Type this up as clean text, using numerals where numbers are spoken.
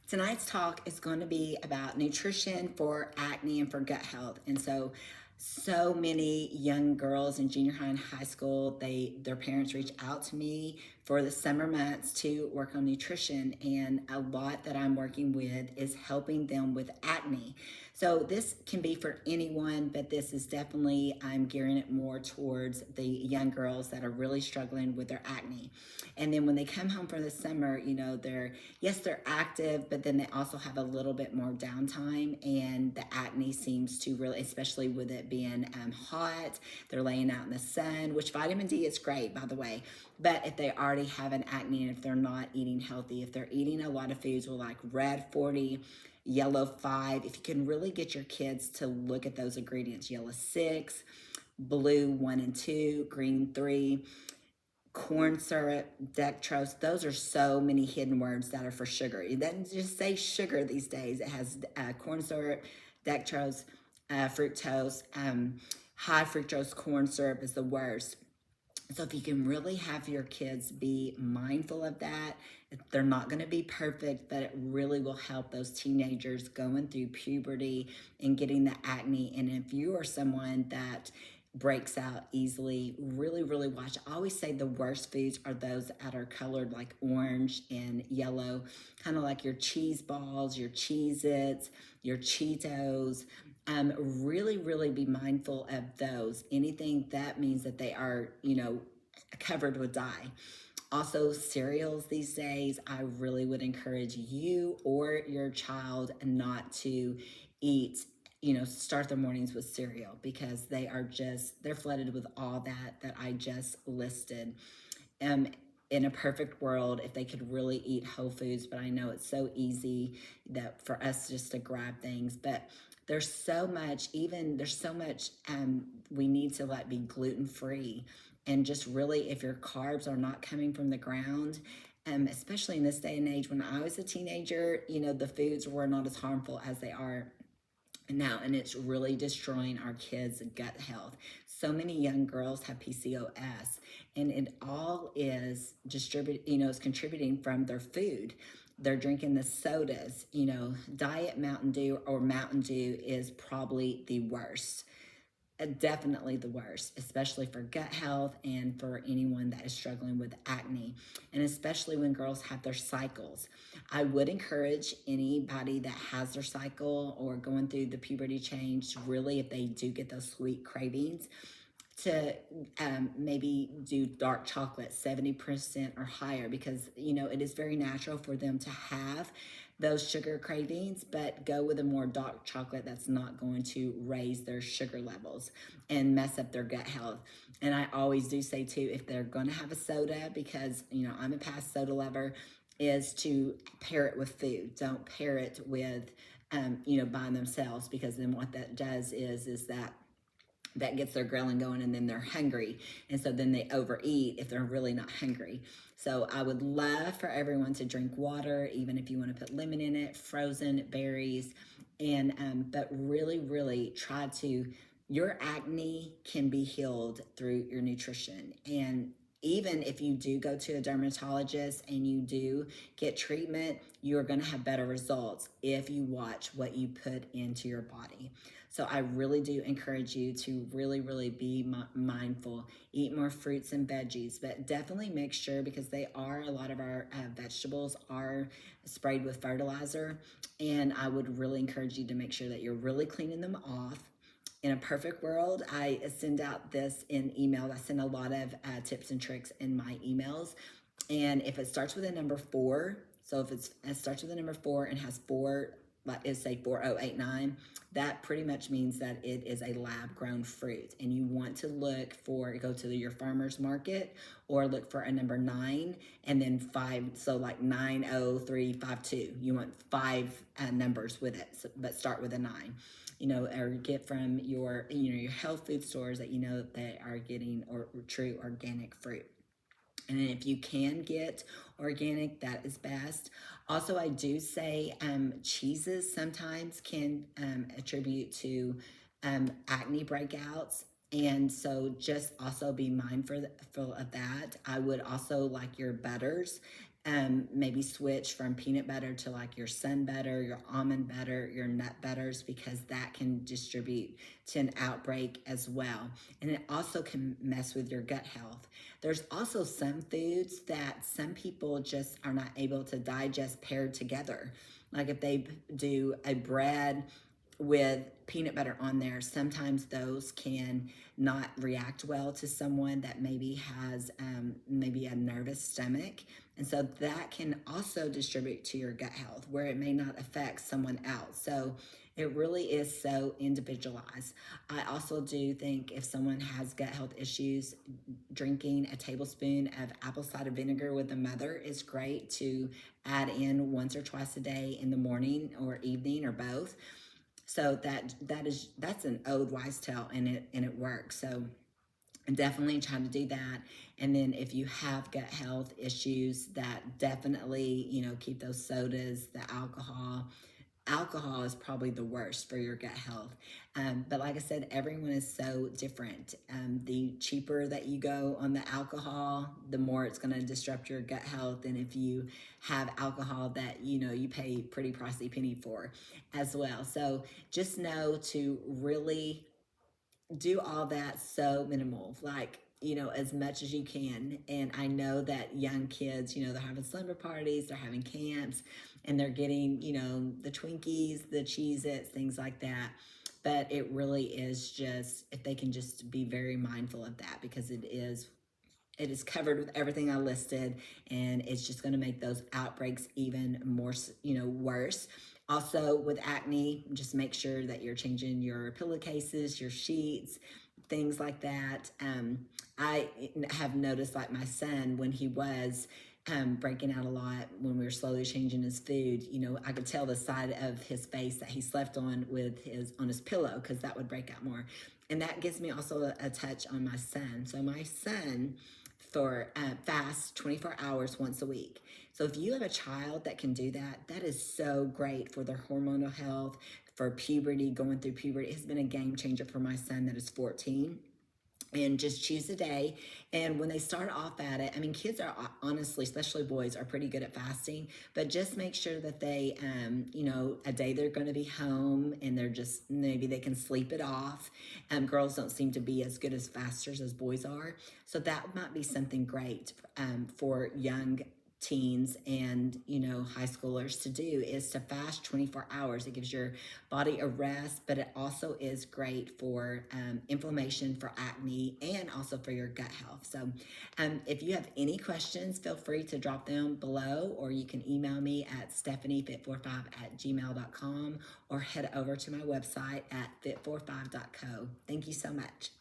Tonight's talk is going to be about nutrition for acne and for gut health. And so many young girls in junior high and high school, their parents reach out to me for the summer months to work on nutrition. And a lot that I'm working with is helping them with acne. So this can be for anyone, but this is definitely, I'm gearing it more towards the young girls that are really struggling with their acne. And then when they come home for the summer, they're active, but then they also have a little bit more downtime, and the acne seems to really, especially with it being hot, they're laying out in the sun, which vitamin D is great, by the way. But if they already have an acne and if they're not eating healthy, if they're eating a lot of foods with like red 40, yellow 5, if you can really get your kids to look at those ingredients, yellow 6, blue 1 and 2, green 3, corn syrup, dextrose. Those are so many hidden words that are for sugar. It doesn't just say sugar these days. It has corn syrup, dextrose, fructose. High fructose corn syrup is the worst. So if you can really have your kids be mindful of that, they're not going to be perfect, but it really will help those teenagers going through puberty and getting the acne. And if you are someone that breaks out easily, really watch. I always say the worst foods are those that are colored like orange and yellow, kind of like your cheese balls, your Cheez-Its, your Cheetos. Really be mindful of those. Anything that means that they are, covered with dye. Also, cereals these days, I really would encourage you or your child not to eat, start their mornings with cereal, because they're flooded with all that I just listed. Um, in a perfect world, if they could really eat whole foods, but I know it's so easy that for us just to grab things, but there's so much we need to let be gluten free. And just really, if your carbs are not coming from the ground, especially in this day and age, when I was a teenager, the foods were not as harmful as they are now, and it's really destroying our kids' gut health. So many young girls have PCOS, and it all is is contributing from their food. They're drinking the sodas. Diet Mountain Dew or Mountain Dew is probably the worst. Definitely the worst, especially for gut health and for anyone that is struggling with acne, and especially when girls have their cycles. I would encourage anybody that has their cycle or going through the puberty change, really, if they do get those sweet cravings, to maybe do dark chocolate 70% or higher, because it is very natural for them to have those sugar cravings, but go with a more dark chocolate that's not going to raise their sugar levels and mess up their gut health. And I always do say too, if they're going to have a soda, because I'm a past soda lover, is to pair it with food. Don't pair it with by themselves, because then what that does is that gets their ghrelin going, and then they're hungry, and so then they overeat if they're really not hungry. So I would love for everyone to drink water, even if you want to put lemon in it, frozen berries, and but really try to. Your acne can be healed through your nutrition. And even if you do go to a dermatologist and you do get treatment, you're going to have better results if you watch what you put into your body. So I really do encourage you to really be mindful. Eat more fruits and veggies, but definitely make sure, because a lot of our vegetables are sprayed with fertilizer, and I would really encourage you to make sure that you're really cleaning them off. In a perfect world, I send out this in email. I send a lot of tips and tricks in my emails. And if it starts with a number 4, so if it starts with a number 4 and has 4, like is say 4089, that pretty much means that it is a lab grown fruit. And you want to go to your farmer's market, or look for a number 9 and then 5. So like 90352. You want 5 numbers with it, but start with a 9. Or get from your health food stores that they are getting or true organic fruit. And if you can get organic, that is best. Also, I do say cheeses sometimes can attribute to acne breakouts. And so just also be mindful of that. I would also like your butters maybe switch from peanut butter to like your sun butter, your almond butter, your nut butters, because that can distribute to an outbreak as well. And it also can mess with your gut health. There's also some foods that some people just are not able to digest paired together. Like if they do a bread with peanut butter on there, sometimes those can not react well to someone that maybe has maybe a nervous stomach. And so that can also distribute to your gut health where it may not affect someone else. So it really is so individualized. I also do think if someone has gut health issues, drinking a tablespoon of apple cider vinegar with a mother is great to add in once or twice a day in the morning or evening or both. So that's an old wise tale, and it works. So definitely try to do that. And then if you have gut health issues, that definitely, keep those sodas, the alcohol. Alcohol is probably the worst for your gut health. But like I said, everyone is so different. The cheaper that you go on the alcohol, the more it's going to disrupt your gut health. And if you have alcohol that, you pay pretty pricey penny for as well. So just know to really do all that so minimal, like, as much as you can. And I know that young kids, they're having slumber parties, they're having camps, and they're getting, the Twinkies, the Cheez-Its, things like that. But it really is just, if they can just be very mindful of that, because it is covered with everything I listed, and it's just going to make those outbreaks even more, worse. Also, with acne, just make sure that you're changing your pillowcases, your sheets, things like that. I have noticed, like my son, when he was breaking out a lot, when we were slowly changing his food, I could tell the side of his face that he slept on on his pillow, because that would break out more. And that gives me also a touch on my son. So my son fasts 24 hours once a week. So if you have a child that can do that, that is so great for their hormonal health, for puberty, going through puberty. It has been a game changer for my son that is 14. And just choose a day. And when they start off at it, I mean, kids are honestly, especially boys, are pretty good at fasting, but just make sure that they, a day they're going to be home and they're just, maybe they can sleep it off. Girls don't seem to be as good as fasters as boys are. So that might be something great for young teens and high schoolers to do, is to fast 24 hours. It gives your body a rest, but it also is great for inflammation, for acne, and also for your gut health. So if you have any questions, feel free to drop them below, or you can email me at stephaniefit45@gmail.com, or head over to my website at fit.four.five.co. Thank you so much.